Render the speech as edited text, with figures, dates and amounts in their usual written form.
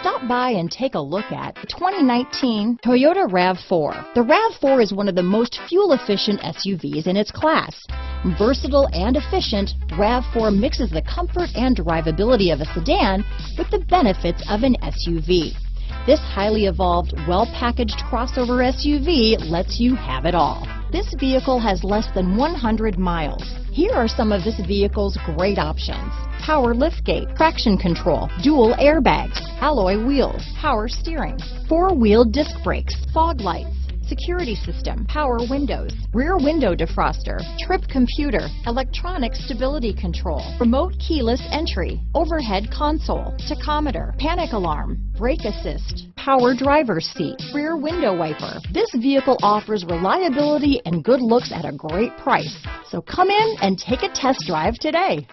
Stop by and take a look at the 2019 Toyota RAV4. The RAV4 is one of the most fuel-efficient SUVs in its class. Versatile and efficient, RAV4 mixes the comfort and drivability of a sedan with the benefits of an SUV. This highly evolved, well-packaged crossover SUV lets you have it all. This vehicle has less than 100 miles. Here are some of this vehicle's great options: power liftgate, traction control, dual airbags, alloy wheels, power steering, four-wheel disc brakes, fog lights, security system, power windows, rear window defroster, trip computer, electronic stability control, remote keyless entry, overhead console, tachometer, panic alarm, brake assist, power driver's seat, rear window wiper. This vehicle offers reliability and good looks at a great price. So come in and take a test drive today.